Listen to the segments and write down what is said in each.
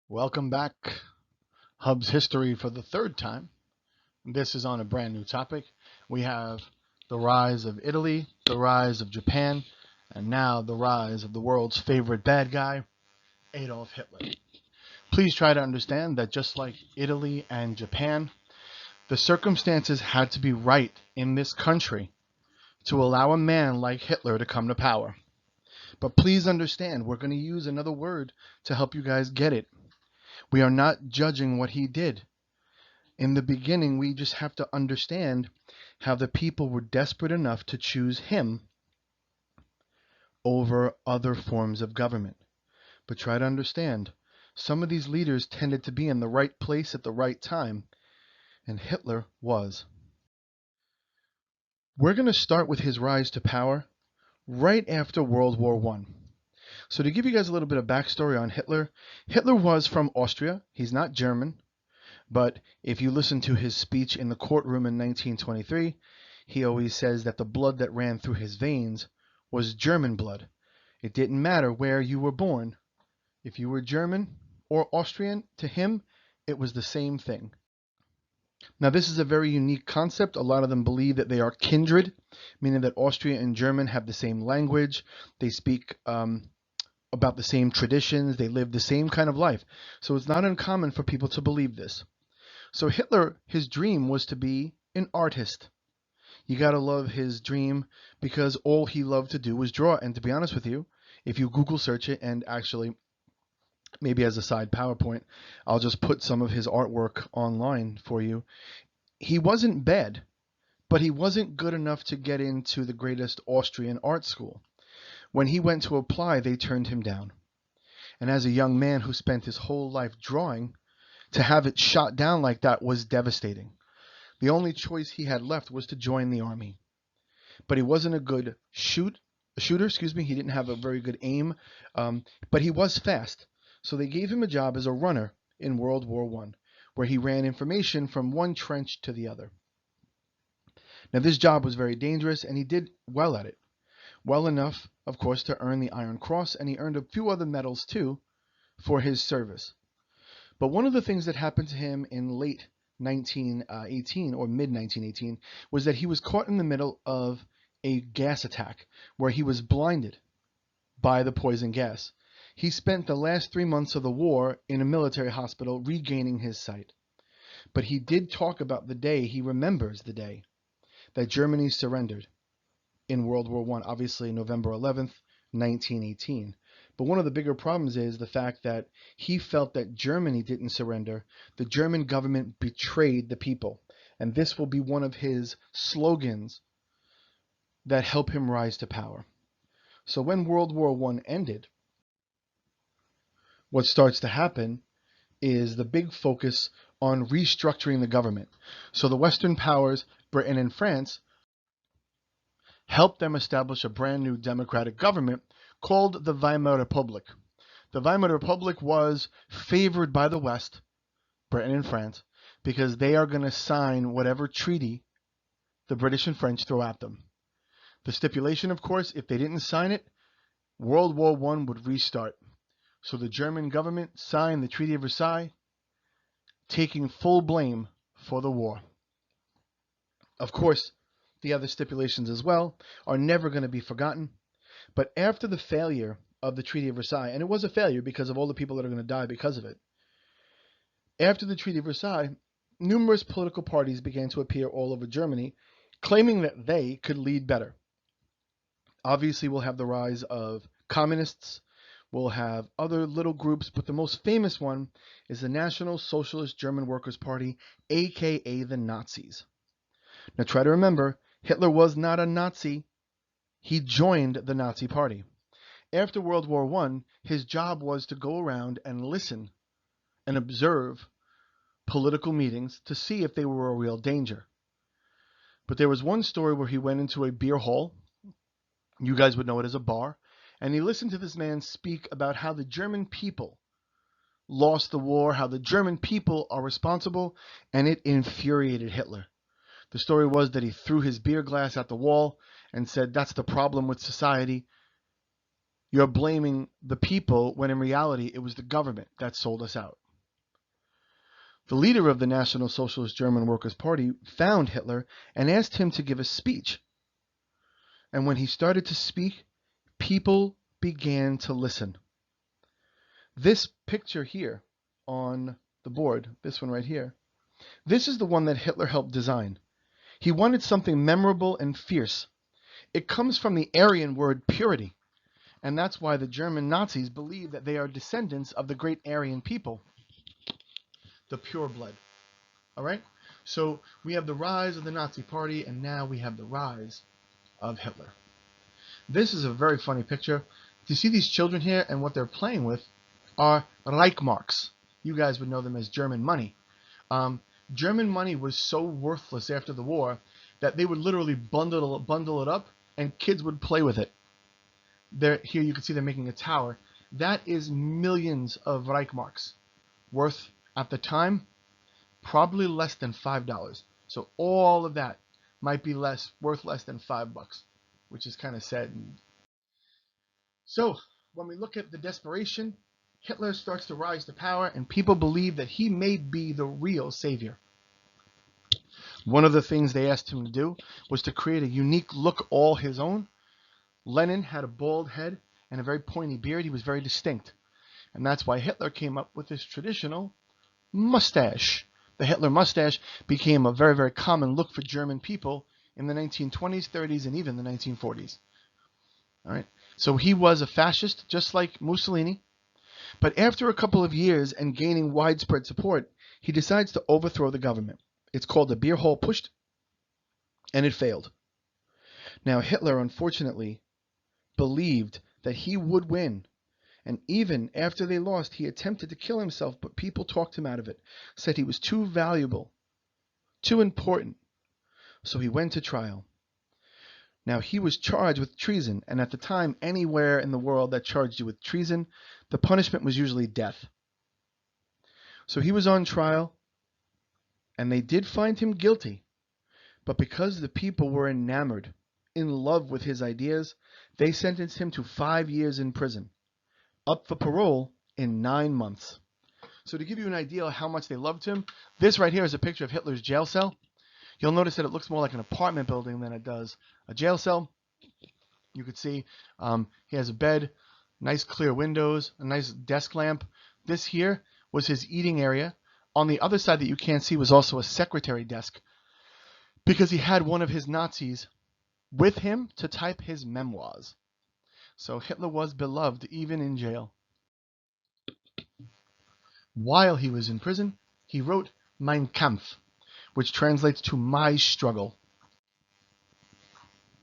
Welcome back, Hub's History for the third time. This is on a brand new topic. We have the rise of Italy, the rise of Japan, and now the rise of the world's favorite bad guy, Adolf Hitler. Please try to understand that just like Italy and Japan, the circumstances had to be right in this country to allow a man like Hitler to come to power. But please understand, we're going to use another word to help you guys get it. We are not judging what he did. In the beginning, we just have to understand how the people were desperate enough to choose him over other forms of government. But try to understand, some of these leaders tended to be in the right place at the right time, and Hitler was. We're going to start with his rise to power right after World War I. So to give you guys a little bit of backstory on Hitler, Hitler was from Austria. He's not German. But if you listen to his speech in the courtroom in 1923, he always says that the blood that ran through his veins was German blood. It didn't matter where you were born. If you were German or Austrian, to him, it was the same thing. Now, this is a very unique concept. A lot of them believe that they are kindred, meaning that Austria and German have the same language. They speak about the same traditions. They live the same kind of life. So it's not uncommon for people to believe this. So Hitler, his dream was to be an artist. You gotta love his dream because all he loved to do was draw. And to be honest with you, if you Google search it, and actually maybe as a side PowerPoint, I'll just put some of his artwork online for you. He wasn't bad, but he wasn't good enough to get into the greatest Austrian art school. When he went to apply, they turned him down. And as a young man who spent his whole life drawing, to have it shot down like that was devastating. The only choice he had left was to join the army. But he wasn't a good shooter. He didn't have a very good aim, but he was fast. So they gave him a job as a runner in World War I, where he ran information from one trench to the other. Now this job was very dangerous, and he did well at it. Well enough, of course, to earn the Iron Cross, and he earned a few other medals too for his service. But one of the things that happened to him in late 1918 or mid 1918 was that he was caught in the middle of a gas attack where he was blinded by the poison gas. He spent the last 3 months of the war in a military hospital regaining his sight. But he did talk about the day, he remembers the day that Germany surrendered in World War I, obviously November 11th, 1918. But one of the bigger problems is the fact that he felt that Germany didn't surrender. The German government betrayed the people. And this will be one of his slogans that help him rise to power. So when World War I ended, what starts to happen is the big focus on restructuring the government. So the Western powers, Britain and France, helped them establish a brand new democratic government called the Weimar Republic. The Weimar Republic was favored by the West, Britain and France, because they are going to sign whatever treaty the British and French throw at them. The stipulation, of course, if they didn't sign it, World War I would restart. So the German government signed the Treaty of Versailles, taking full blame for the war. Of course, the other stipulations as well are never going to be forgotten. But after the failure of the Treaty of Versailles, and it was a failure because of all the people that are going to die because of it, after the Treaty of Versailles, numerous political parties began to appear all over Germany, claiming that they could lead better. Obviously, we'll have the rise of communists, we'll have other little groups, but the most famous one is the National Socialist German Workers' Party, aka the Nazis. Now try to remember, Hitler was not a Nazi. He joined the Nazi Party. After World War I, his job was to go around and listen and observe political meetings to see if they were a real danger. But there was one story where he went into a beer hall. You guys would know it as a bar. And he listened to this man speak about how the German people lost the war, how the German people are responsible, and it infuriated Hitler. The story was that he threw his beer glass at the wall and said, "That's the problem with society. You're blaming the people when in reality it was the government that sold us out. The leader of the National Socialist German Workers' Party found Hitler and asked him to give a speech. And when he started to speak, people began to listen. This picture here on the board, this one right here, this is the one that Hitler helped design. He wanted something memorable and fierce. It comes from the Aryan word purity, and that's why the German Nazis believe that they are descendants of the great Aryan people, the pure blood. All right? So we have the rise of the Nazi Party, and now we have the rise of Hitler. This is a very funny picture. Do you see these children here, and what they're playing with are Reichmarks. You guys would know them as German money. German money was so worthless after the war that they would literally bundle it up, and kids would play with it. Here you can see they're making a tower. That is millions of Reichmarks, worth at the time probably less than $5. So all of that might be worth less than $5, which is kind of sad. So when we look at the desperation, Hitler starts to rise to power, and people believe that he may be the real savior. One of the things they asked him to do was to create a unique look all his own. Lenin had a bald head and a very pointy beard. He was very distinct. And that's why Hitler came up with his traditional mustache. The Hitler mustache became a very, very common look for German people in the 1920s, 30s, and even the 1940s. All right. So he was a fascist, just like Mussolini. But after a couple of years and gaining widespread support, he decides to overthrow the government. It's called the beer hall pushed, and it failed. Now, Hitler, unfortunately, believed that he would win. And even after they lost, he attempted to kill himself, but people talked him out of it, said he was too valuable, too important. So he went to trial. Now, he was charged with treason, and at the time, anywhere in the world that charged you with treason, the punishment was usually death. So he was on trial, and they did find him guilty. But because the people were enamored, in love with his ideas, they sentenced him to 5 years in prison, up for parole in 9 months. So to give you an idea of how much they loved him, this right here is a picture of Hitler's jail cell. You'll notice that it looks more like an apartment building than it does a jail cell. You could see he has a bed, nice clear windows, a nice desk lamp. This here was his eating area. On the other side that you can't see was also a secretary desk, because he had one of his Nazis with him to type his memoirs. So Hitler was beloved even in jail. While he was in prison, he wrote Mein Kampf, which translates to My Struggle.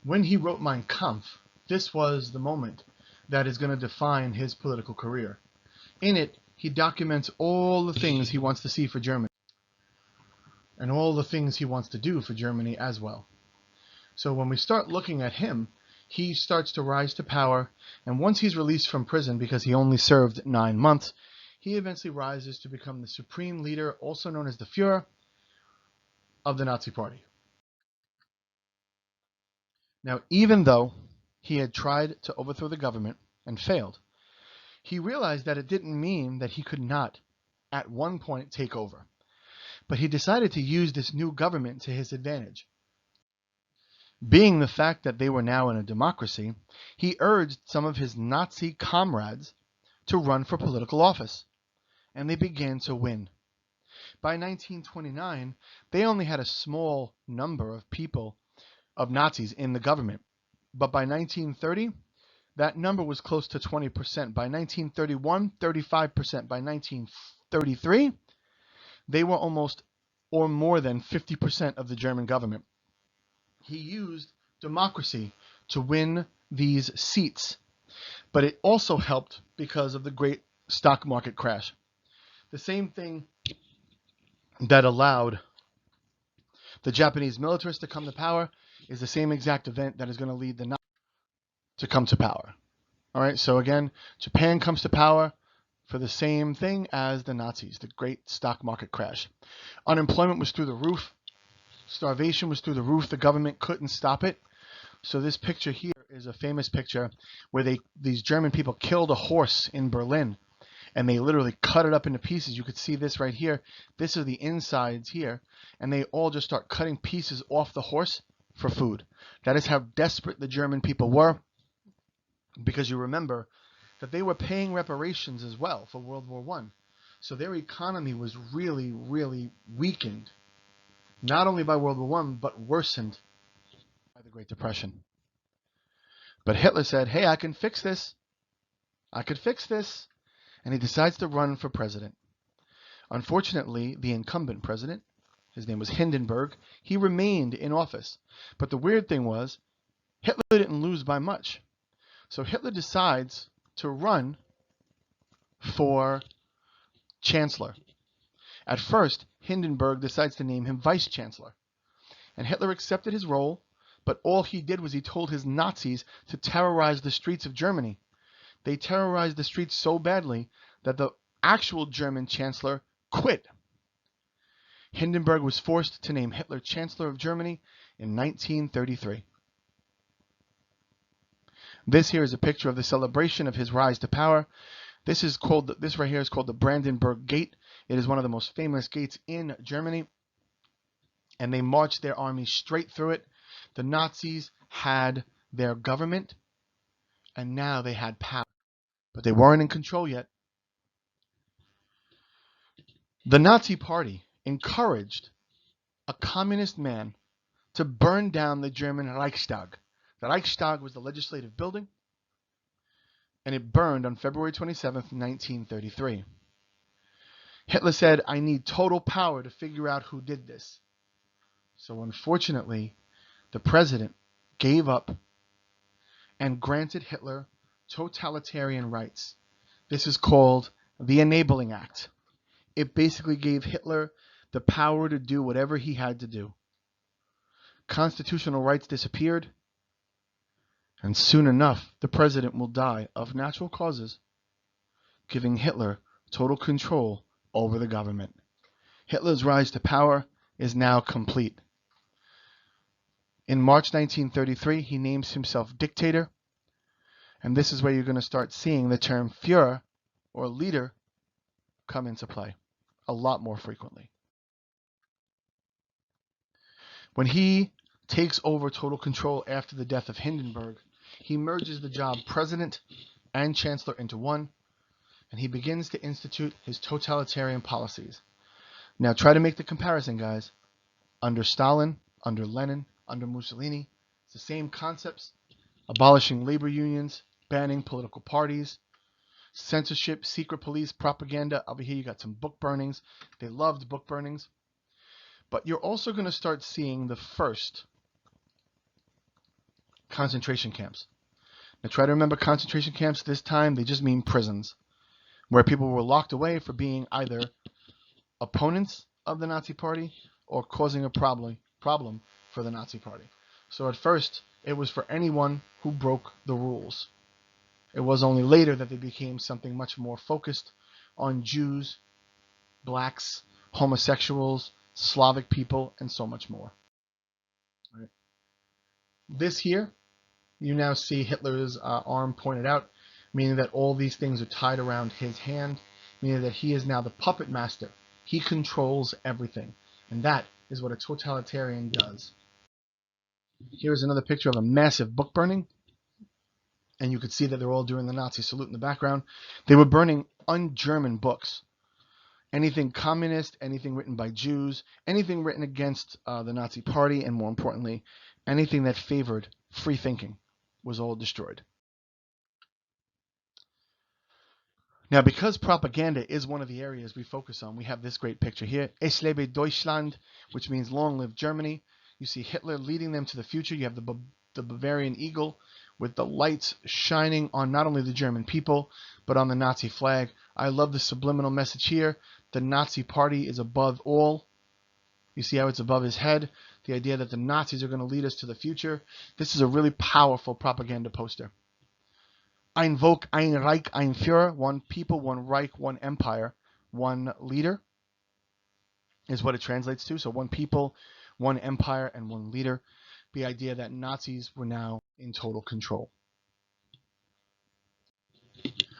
When he wrote Mein Kampf, this was the moment that is going to define his political career. In it, he documents all the things he wants to see for Germany, and all the things he wants to do for Germany as well. So when we start looking at him, he starts to rise to power, and once he's released from prison because he only served 9 months, he eventually rises to become the supreme leader, also known as the Führer, of the Nazi Party. Now, even though he had tried to overthrow the government and failed, he realized that it didn't mean that he could not, at one point, take over. But he decided to use this new government to his advantage. Being the fact that they were now in a democracy, he urged some of his Nazi comrades to run for political office, and they began to win. By 1929, they only had a small number of people, of Nazis in the government. But by 1930, that number was close to 20%. By 1931, 35%. By 1933, they were almost or more than 50% of the German government. He used democracy to win these seats, but it also helped because of the great stock market crash. The same thing that allowed the Japanese militarists to come to power is the same exact event that is going to lead the Nazis to come to power. All right, so again, Japan comes to power for the same thing as the Nazis, the great stock market crash. Unemployment was through the roof. Starvation was through the roof. The government couldn't stop it. So this picture here is a famous picture where these German people killed a horse in Berlin, and they literally cut it up into pieces. You could see this right here. This is the insides here, and they all just start cutting pieces off the horse for food. That is how desperate the German people were, because you remember that they were paying reparations as well for World War I. So their economy was really, really weakened, not only by World War I, but worsened by the Great Depression. But Hitler said, hey, I can fix this. I could fix this. And he decides to run for president. Unfortunately, the incumbent president, his name was Hindenburg, he remained in office. But the weird thing was, Hitler didn't lose by much. So Hitler decides to run for chancellor. At first, Hindenburg decides to name him vice chancellor. And Hitler accepted his role, but all he did was he told his Nazis to terrorize the streets of Germany. They terrorized the streets so badly that the actual German chancellor quit. Hindenburg was forced to name Hitler Chancellor of Germany in 1933. This here is a picture of the celebration of his rise to power. This right here is called the Brandenburg Gate. It is one of the most famous gates in Germany. And they marched their army straight through it. The Nazis had their government, and now they had power. But they weren't in control yet. The Nazi Party encouraged a communist man to burn down the German Reichstag. The Reichstag was the legislative building, and it burned on February 27th, 1933. Hitler said, I need total power to figure out who did this. So unfortunately, the president gave up and granted Hitler totalitarian rights. This is called the Enabling Act. It basically gave Hitler the power to do whatever he had to do. Constitutional rights disappeared, and soon enough, the president will die of natural causes, giving Hitler total control over the government. Hitler's rise to power is now complete. In March 1933, he names himself dictator, and this is where you're going to start seeing the term Führer, or leader, come into play a lot more frequently. When he takes over total control after the death of Hindenburg, he merges the job president and chancellor into one, and he begins to institute his totalitarian policies. Now try to make the comparison, guys. Under Stalin, under Lenin, under Mussolini, it's the same concepts: abolishing labor unions, banning political parties, censorship, secret police, propaganda. Over here you got some book burnings. They loved book burnings. But you're also going to start seeing the first concentration camps. Now try to remember concentration camps this time, they just mean prisons, where people were locked away for being either opponents of the Nazi Party or causing a problem for the Nazi Party. So at first, it was for anyone who broke the rules. It was only later that they became something much more focused on Jews, blacks, homosexuals, Slavic people, and so much more. Right. This here, you now see Hitler's arm pointed out, meaning that all these things are tied around his hand, meaning that he is now the puppet master. He controls everything. And that is what a totalitarian does. Here's another picture of a massive book burning. And you could see that they're all doing the Nazi salute in the background. They were burning un-German books. Anything communist, anything written by Jews, anything written against the Nazi Party, and more importantly, anything that favored free thinking was all destroyed. Now, because propaganda is one of the areas we focus on, we have this great picture here. Es lebe Deutschland, which means long live Germany. You see Hitler leading them to the future. You have the Bavarian eagle with the lights shining on not only the German people, but on the Nazi flag. I love the subliminal message here. The Nazi Party is above all. You see how it's above his head? The idea that the Nazis are going to lead us to the future. This is a really powerful propaganda poster. Ein Volk, ein Reich, ein Führer. One people, one Reich, one empire, one leader is what it translates to. So one people, one empire, and one leader. the idea that Nazis were now in total control.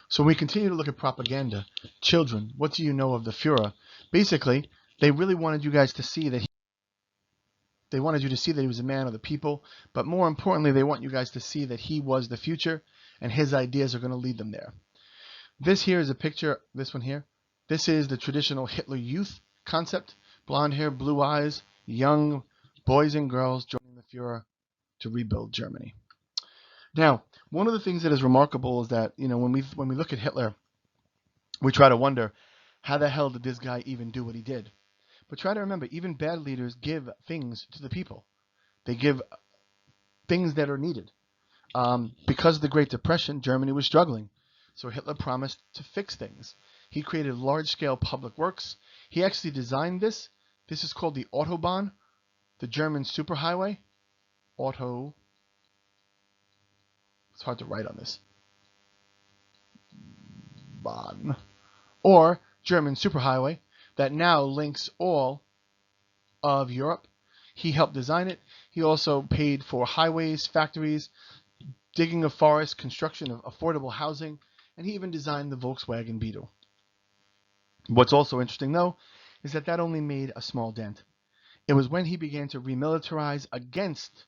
So when we continue to look at propaganda, children, what do you know of the Führer? Basically, they really wanted you guys to see that they wanted you to see that he was a man of the people, but more importantly, they want you guys to see that he was the future and his ideas are going to lead them there. This here is a picture, this one here. This is the traditional Hitler Youth concept. Blonde hair, blue eyes, young boys and girls joining the Führer to rebuild Germany. Now, one of the things that is remarkable is that, when we look at Hitler, we try to wonder, how the hell did this guy even do what he did? But try to remember, even bad leaders give things to the people. They give things that are needed. Because of the Great Depression, Germany was struggling. So Hitler promised to fix things. He created large-scale public works. He actually designed this. This is called the Autobahn, the German superhighway. It's hard to write on this. Bahn. Or German superhighway that now links all of Europe. He helped design it. He also paid for highways, factories, digging of forests, construction of affordable housing, and he even designed the Volkswagen Beetle. What's also interesting, though, is that only made a small dent. It was when he began to remilitarize against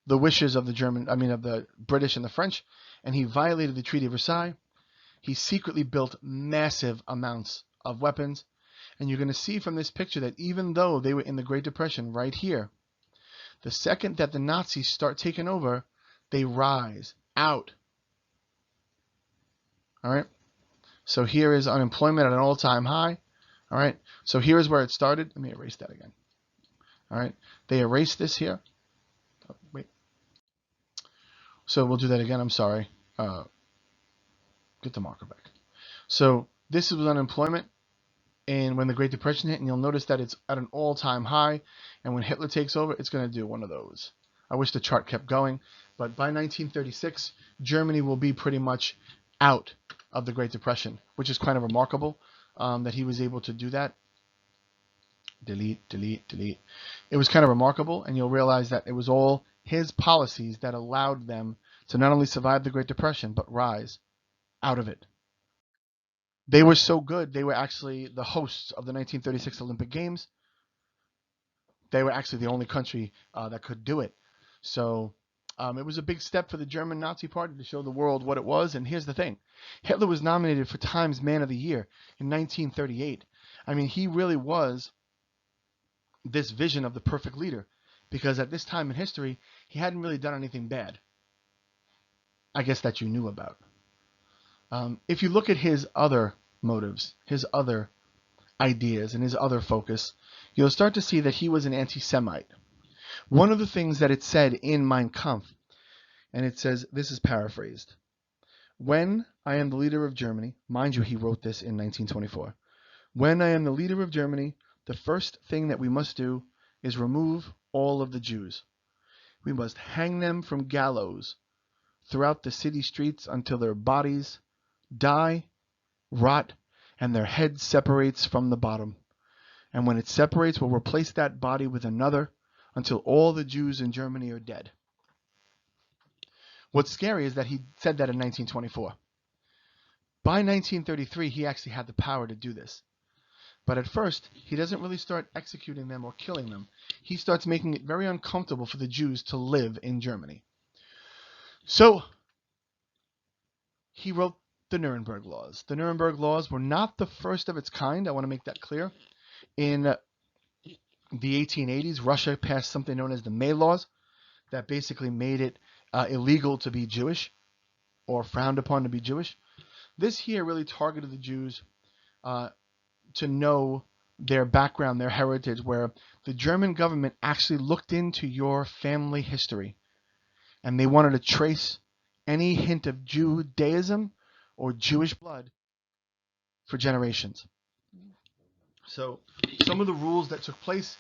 the wishes of the British and the French, and he violated the Treaty of Versailles. He secretly built massive amounts of weapons, and you're going to see from this picture that even though they were in the Great Depression right here, the second that the Nazis start taking over, they rise out. All right. So here is unemployment at an all-time high. All right. So here is where it started. Let me erase that again. All right. They erased this here. Oh, wait. So we'll do that again. I'm sorry. Get the marker back. So this was unemployment, and when the Great Depression hit, and you'll notice that it's at an all-time high, and when Hitler takes over, it's going to do one of those. I wish the chart kept going, but by 1936, Germany will be pretty much out of the Great Depression, which is kind of remarkable that he was able to do that. Delete, delete, delete. It was kind of remarkable, and you'll realize that it was all his policies that allowed them to not only survive the Great Depression, but rise out of it. They were so good, they were actually the hosts of the 1936 Olympic Games. They were actually the only country that could do it. So it was a big step for the German Nazi Party to show the world what it was. And here's the thing. Hitler was nominated for Time's Man of the Year in 1938. I mean, he really was this vision of the perfect leader, because at this time in history, he hadn't really done anything bad, I guess, that you knew about. If you look at his other motives, his other ideas, and his other focus, you'll start to see that he was an anti-Semite. One of the things that it said in Mein Kampf, and it says, this is paraphrased, when I am the leader of Germany, mind you, he wrote this in 1924, when I am the leader of Germany, the first thing that we must do is remove all of the Jews. We must hang them from gallows throughout the city streets until their bodies die, rot, and their head separates from the bottom. And when it separates, we'll replace that body with another until all the Jews in Germany are dead. What's scary is that he said that in 1924. By 1933, he actually had the power to do this. But at first, he doesn't really start executing them or killing them. He starts making it very uncomfortable for the Jews to live in Germany. So he wrote the Nuremberg Laws. The Nuremberg Laws were not the first of its kind. I want to make that clear. In the 1880s, Russia passed something known as the May Laws that basically made it illegal to be Jewish or frowned upon to be Jewish. This here really targeted the Jews to know their background, their heritage, where the German government actually looked into your family history and they wanted to trace any hint of Judaism or Jewish blood for generations. So some of the rules that took place,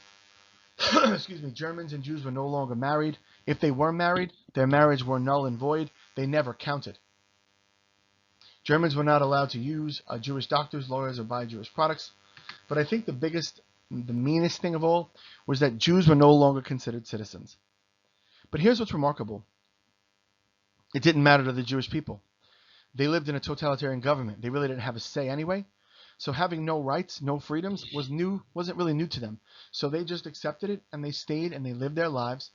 excuse me, Germans and Jews were no longer married. If they were married, their marriage were null and void. They never counted. Germans were not allowed to use Jewish doctors, lawyers, or buy Jewish products. But I think the biggest the meanest thing of all was that Jews were no longer considered citizens. But here's what's remarkable. It didn't matter to the Jewish people. They lived in a totalitarian government. They really didn't have a say anyway. So having no rights, no freedoms wasn't really new to them. So they just accepted it and they stayed and they lived their lives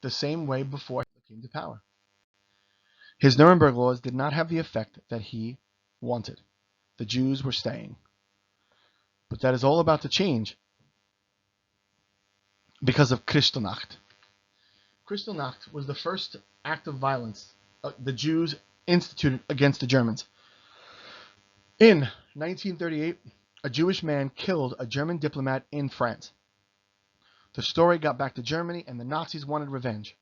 the same way before he came to power. His Nuremberg laws did not have the effect that he wanted. The Jews were staying. But that is all about to change because of Kristallnacht. Kristallnacht was the first act of violence the Jews instituted against the Germans. In 1938, a Jewish man killed a German diplomat in France. The story got back to Germany and the Nazis wanted revenge.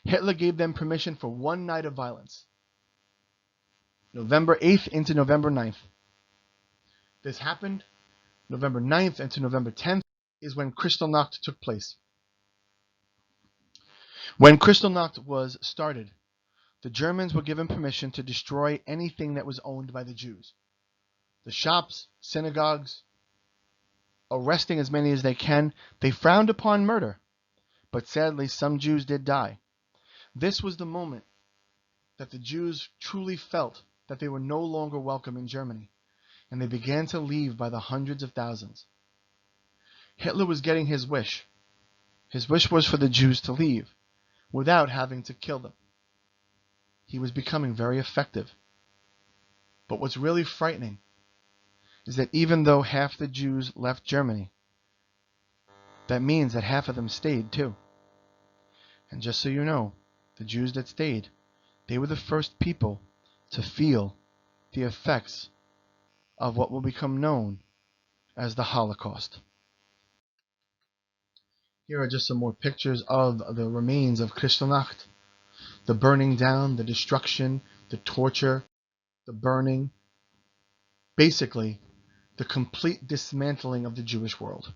Hitler gave them permission for one night of violence, November 8th into November 9th. This happened. November 9th into November 10th is when Kristallnacht took place. When Kristallnacht was started, the Germans were given permission to destroy anything that was owned by the Jews. The shops, synagogues, arresting as many as they can. They frowned upon murder, but sadly some Jews did die. This was the moment that the Jews truly felt that they were no longer welcome in Germany, and they began to leave by the hundreds of thousands. Hitler was getting his wish. His wish was for the Jews to leave without having to kill them. He was becoming very effective. But what's really frightening is that even though half the Jews left Germany, that means that half of them stayed too. And just so you know, the Jews that stayed, they were the first people to feel the effects of what will become known as the Holocaust. Here are just some more pictures of the remains of Kristallnacht. The burning down, the destruction, the torture, the burning. Basically, the complete dismantling of the Jewish world.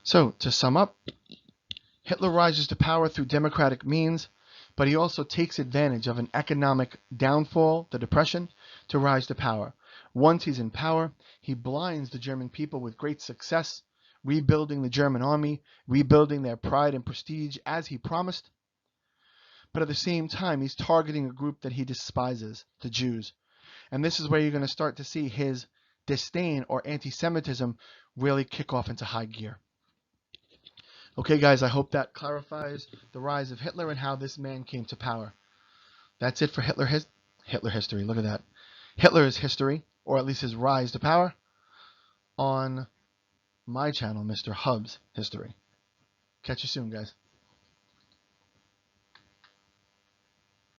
So, to sum up, Hitler rises to power through democratic means, but he also takes advantage of an economic downfall, the Depression, to rise to power. Once he's in power, he blinds the German people with great success, rebuilding the German army, rebuilding their pride and prestige as he promised. But at the same time, he's targeting a group that he despises, the Jews. And this is where you're going to start to see his disdain or anti-Semitism really kick off into high gear. Okay, guys, I hope that clarifies the rise of Hitler and how this man came to power. That's it for Hitler history. Look at that. Hitler's history, or at least his rise to power, on my channel, Mr. Hub's History. Catch you soon, guys.